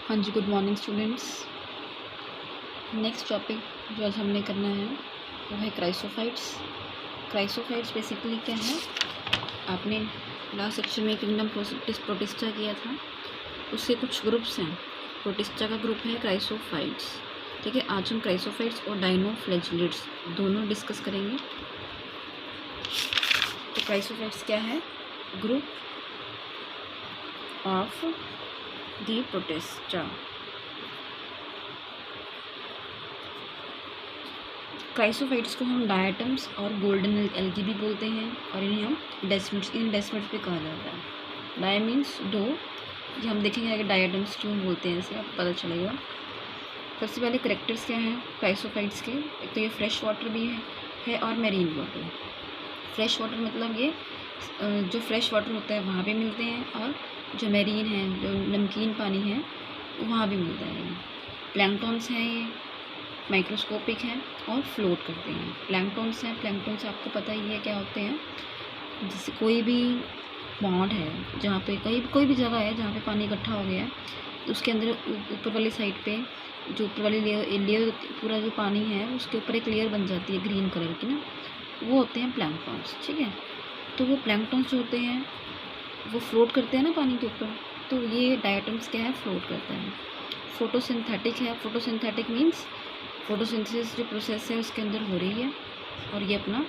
हाँ जी, good morning students. Next topic जो आज हमने करना है वो है क्राइसोफाइट्स। क्राइसोफाइट्स बेसिकली क्या है, आपने लास्ट सेक्शन में किंगडम प्रोटिस्टा किया था, उसके कुछ ग्रुप्स हैं। प्रोटिस्टा का ग्रुप है क्राइसोफाइट्स। ठीक है, आज हम क्राइसोफाइट्स और डायनोफ्लैजिलेट्स दोनों डिस्कस करेंगे। तो क्राइसोफाइट्स क्या है? Group of the protista. Chrysophytes को हम डायटम्स और गोल्डन एल्गी भी बोलते हैं, और इन्हें हम डेस्मिड्स भी कहा जाता है। डाय मीन्स दो, ये हम देखेंगे अगर डायटम्स क्यों बोलते हैं, इसे आपको पता चलेगा। सबसे पहले करेक्टर्स क्या हैं क्राइसोफाइट्स के? एक तो ये फ्रेश वाटर भी है और मैरीन वाटर। फ्रेश वाटर मतलब ये जो फ्रेश वाटर होता है वहाँ भी मिलते हैं, और जो मैरीन है, जो नमकीन पानी है, वहाँ भी मिलता है। प्लैंक्टॉन्स हैं, ये माइक्रोस्कोपिक हैं और फ्लोट करते हैं। प्लैंक्टॉन्स हैं, प्लैंक्टॉन्स आपको पता ही है क्या होते हैं। जैसे कोई भी पॉन्ड है जहाँ पे कोई भी जगह है जहाँ पे पानी इकट्ठा हो गया है, उसके अंदर ऊपर वाली साइड पे जो ऊपर वाली लेयर पूरा जो पानी है उसके ऊपर एक लेयर बन जाती है ग्रीन कलर की ना, वो होते हैं प्लैंक्टॉन्स। ठीक है, तो वो प्लैंक्टॉन्स जो होते हैं वो फ्लोट करते हैं ना पानी के ऊपर, तो ये डायटम्स क्या है, फ्लोट करता है। फोटोसिंथेटिक है। फोटोसिंथेटिक मीन्स फोटोसिंथेसिस जो प्रोसेस है उसके अंदर हो रही है, और ये अपना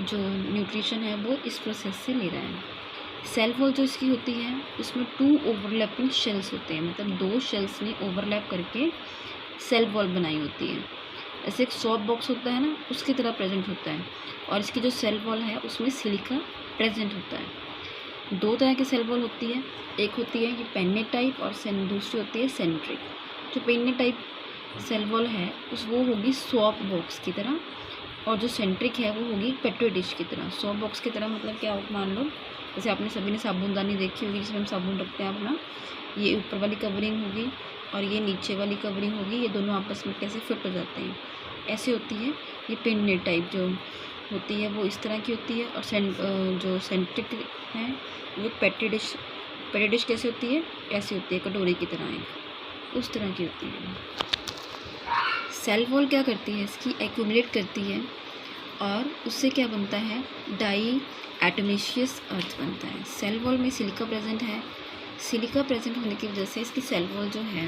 जो न्यूट्रिशन है वो इस प्रोसेस से ले रहा है। सेल वॉल जो इसकी होती है उसमें 2 ओवरलैपिंग शेल्स होते हैं, मतलब 2 शेल्स ने ओवरलैप करके सेल वॉल बनाई होती है। ऐसे एक सॉप बॉक्स होता है ना, उसकी तरह प्रेजेंट होता है, और इसकी जो सेल वॉल है उसमें सिलिका प्रेजेंट होता है। 2 तरह की सेल वॉल होती है, एक होती है ये पेन्ने टाइप और दूसरी होती है सेंट्रिक। जो पेन्ने टाइप सेल वॉल है वो होगी सॉप बॉक्स की तरह, और जो सेंट्रिक है वो होगी पेट्री डिश की तरह। सॉप बॉक्स की तरह मतलब क्या हो, मान लो जैसे आपने सभी ने साबुनदानी देखी होगी जिसमें हम साबुन रखते हैं अपना, ये ऊपर वाली कवरिंग होगी और ये नीचे वाली कवरिंग होगी, ये दोनों आपस में कैसे फिट हो जाते हैं, ऐसे होती है। ये पेन्ने टाइप जो होती है वो इस तरह की होती है, और जो सेंट्रिक है वो पेट्री डिश कैसे होती है, ऐसी होती है, कटोरी की तरह है, उस तरह की होती है। सेल वॉल क्या करती है, इसकी एक्यूमुलेट करती है, और उससे क्या बनता है, डाई एटमेशियस अर्थ बनता है। सेल वॉल में सिलिका प्रेजेंट है। सिलिका प्रेजेंट होने की वजह से इसकी सेल वॉल जो है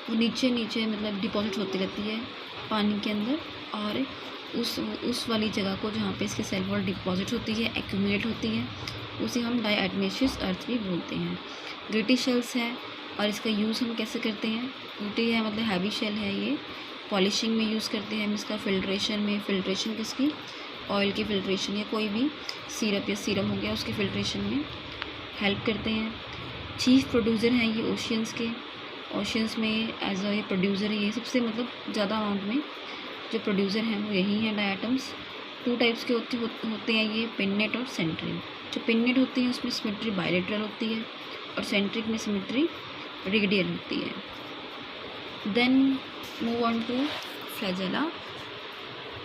वो नीचे मतलब डिपॉजिट होती रहती है पानी के अंदर, और उस वाली जगह को जहाँ पे इसकी सेल वॉल डिपॉजिट होती है, एक्यूमुलेट होती है, उसे हम डाई एटमेशियस अर्थ भी बोलते हैं। ग्रिटी शेल्स है, और इसका यूज़ हम कैसे करते हैं, ग्रिटी है मतलब हैवी शेल है, ये पॉलिशिंग में यूज़ करते हैं हम इसका। फिल्ट्रेशन किसकी, ऑयल की फिल्ट्रेशन, या कोई भी सिरप या सीरम हो गया उसकी फिल्ट्रेशन में हेल्प करते हैं। चीफ प्रोड्यूसर हैं ये ओशियंस में एज ये प्रोड्यूसर है, ये सबसे मतलब ज़्यादा अमाउंट में जो प्रोड्यूसर हैं वो यही हैं डायटम्स। 2 टाइप्स के होते हैं ये, पिन्नेट और सेंट्रिक। जो पिन्नेट होती है उसमें सिमेट्री बायलेटरल होती है, और सेंट्रिक में सिमेट्री रेडियल होती है। Then move on to flagella.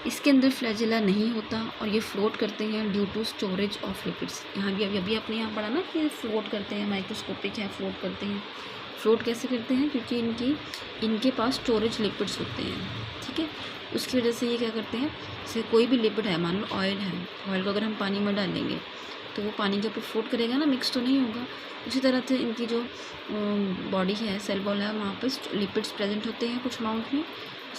इसके अंदर फ्लैजेला नहीं होता, और ये फ्लोट करते हैं due to storage of lipids. यहाँ भी अभी अपने यहाँ पढ़ा ना कि फ्लोट करते हैं, माइक्रोस्कोपिक है, फ्लोट करते हैं। फ्लोट कैसे करते हैं, क्योंकि इनके पास स्टोरेज लिपिड्स होते हैं। ठीक है, उसकी वजह से ये क्या करते हैं, जैसे कोई भी लिपिड है, मान लो ऑयल है, ऑयल को अगर हम पानी में डालेंगे तो वो पानी के ऊपर फ्लोट करेगा ना, मिक्स तो नहीं होगा। उसी तरह से इनकी जो बॉडी है, सेल वॉल है, वहाँ पर लिपिड्स प्रेजेंट होते हैं कुछ अमाउंट में,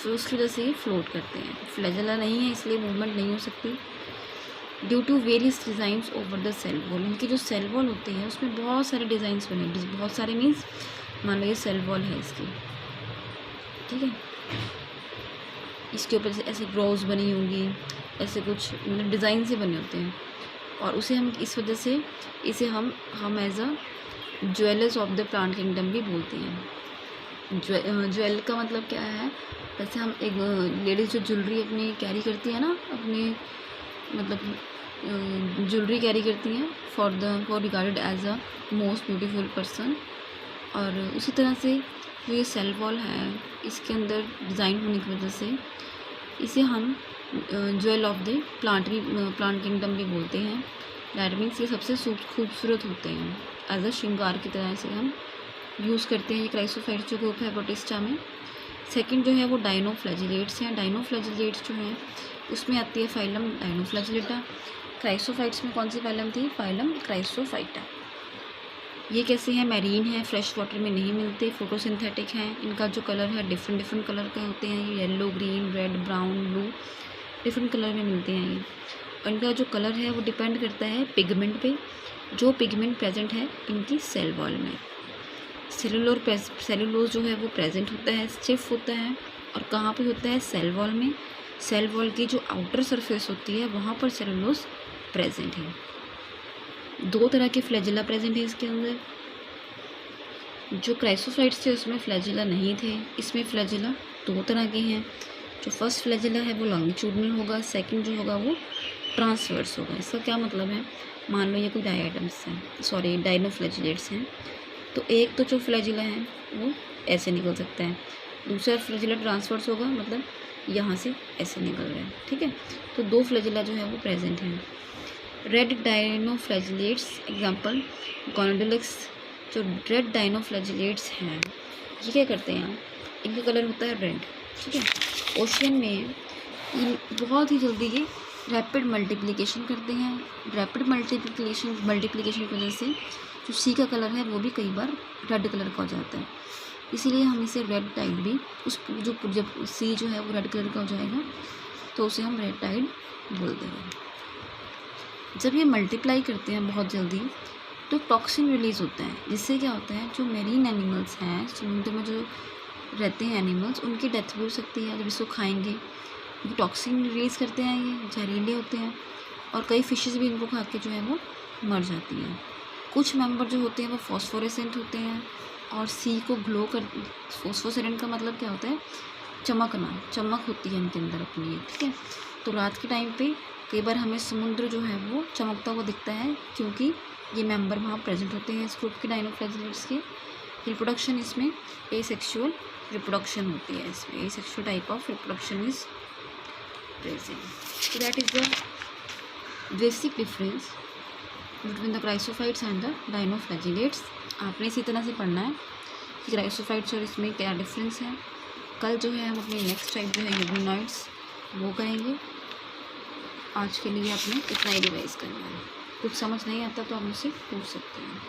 तो उसकी वजह से ये फ्लोट करते हैं। फ्लैजेला नहीं है इसलिए मूवमेंट नहीं हो सकती। Due to various designs over the cell wall, इनकी जो सेल वॉल होती है उसमें बहुत सारे डिज़ाइंस बने, बहुत सारे मीन्स मान लो ये सेल वॉल है इसकी, ठीक है, इसके ऊपर ऐसे रोज बनी होंगी, ऐसे कुछ मतलब डिज़ाइन से बने होते हैं, और उसे हम इस वजह से इसे हम as a jewellers of the plant kingdom भी बोलते हैं। ज्वेल का मतलब क्या है, जैसे हम एक लेडीज़ जो ज्वेलरी अपनी कैरी करती है ना, अपने मतलब ज्वेलरी कैरी करती हैं for regarded as a most beautiful person, और उसी तरह से जो ये सेल वॉल है इसके अंदर डिज़ाइन होने की वजह से इसे हम jewel of the plant kingdom भी बोलते हैं। दैट मीन्स ये सबसे खूबसूरत होते हैं, एज अ श्रृंगार की तरह से हम यूज़ करते हैं ये क्राइसोफाइट्स जो ग्रुप है प्रोटिस्टा में। सेकंड जो है वो डाइनोफ्लैजिलेट्स हैं। डाइनोफ्लैजिलेट्स जो हैं उसमें आती है फाइलम डाइनोफ्लैजिलेटा। क्राइसोफाइट्स में कौन सी फाइलम थी? Phylum Chrysophyta. ये कैसे हैं? मैरीन है, फ्रेश वाटर में नहीं मिलते, फोटोसिंथेटिक हैं। इनका जो कलर है डिफरेंट डिफरेंट कलर के होते हैं, ये yellow, green, red, brown, blue, different colour में मिलते हैं ये। और इनका जो कलर है वो डिपेंड करता है पिगमेंट पे, जो पिगमेंट प्रेजेंट है इनकी सेल वॉल में। सेलुलोज जो है वो प्रेजेंट होता है, स्टिफ होता है, और कहाँ पे होता है? सेल वॉल में। सेल वॉल की जो आउटर सरफेस होती है वहाँ पर सेलुलोज प्रेजेंट है। दो तरह के फ्लैजिला प्रेजेंट है इसके अंदर। जो क्राइसोफाइट्स थे उसमें फ्लैजिला नहीं थे, इसमें फ्लैजिला दो तरह के हैं। जो फर्स्ट फ्लैजिला है वो लॉन्गिट्यूडनल होगा, सेकंड जो होगा वो ट्रांसवर्स होगा। इसका क्या मतलब है? मान लो ये कोई डायटम्स हैं, सॉरी डाइनोफ्लैजिलेट्स हैं, तो एक तो जो फ्लैजिला है वो ऐसे निकल सकता है, दूसरा फ्लैजिला ट्रांसवर्स होगा, मतलब यहाँ से ऐसे निकल रहा है, ठीक है। तो दो फ्लैजिला जो है वो प्रेजेंट हैं। Red dinoflagellates example Gonyaulax. जो रेड डाइनोफ्लैजिलेट्स हैं ये क्या करते हैं? इनका कलर होता है रेड, ठीक है। ओशियन में बहुत ही जल्दी ये रैपिड मल्टीप्लिकेशन करते हैं। रैपिड मल्टीप्लिकेशन की वजह से जो सी का कलर है वो भी कई बार रेड कलर का हो जाता है, इसीलिए हम इसे रेड टाइड भी जब सी जो है वो रेड कलर का हो जाएगा तो उसे हम रेड टाइड बोलते हैं। जब ये मल्टीप्लाई करते हैं बहुत जल्दी तो टॉक्सिन रिलीज़ होता है, जिससे क्या होता है? जो मेरीन एनिमल्स हैं, समुद्र में जो रहते हैं एनिमल्स, उनकी डेथ भी हो सकती है जब इसको खाएंगे। ये टॉक्सिन रिलीज़ करते हैं, ये जहरीले होते हैं, और कई फिशेस भी इनको खा के जो है वो मर जाती हैं। कुछ मेंबर जो होते हैं वो फॉस्फोरेसेंट होते हैं और सी को ग्लो कर, फॉस्फोरेसेंट का मतलब क्या होता है? चमकना, चमक होती है इनके अंदर अपनी, ठीक है। तो रात के टाइम पे कई बार हमें समुद्र जो है वो चमकता हुआ दिखता है, क्योंकि ये मेंबर वहाँ प्रेजेंट होते हैं इस ग्रुप के डाइनोफ्लैजिलेट्स के। रिप्रोडक्शन इसमें एसेक्सुअल रिप्रोडक्शन होती है, इसमें asexual type of reproduction is present. So that is the basic difference between the chrysophytes and the dinoflagellates. आपने इसी तरह से पढ़ना है कि क्राइसोफाइट्स और इसमें क्या डिफरेंस है। कल जो है हम अपनी नेक्स्ट टाइप जो है यूग्रिनॉइड्स वो करेंगे। आज के लिए आपने इतना ही रिवाइज करना है। कुछ समझ नहीं आता तो आप मुझसे पूछ सकते हैं।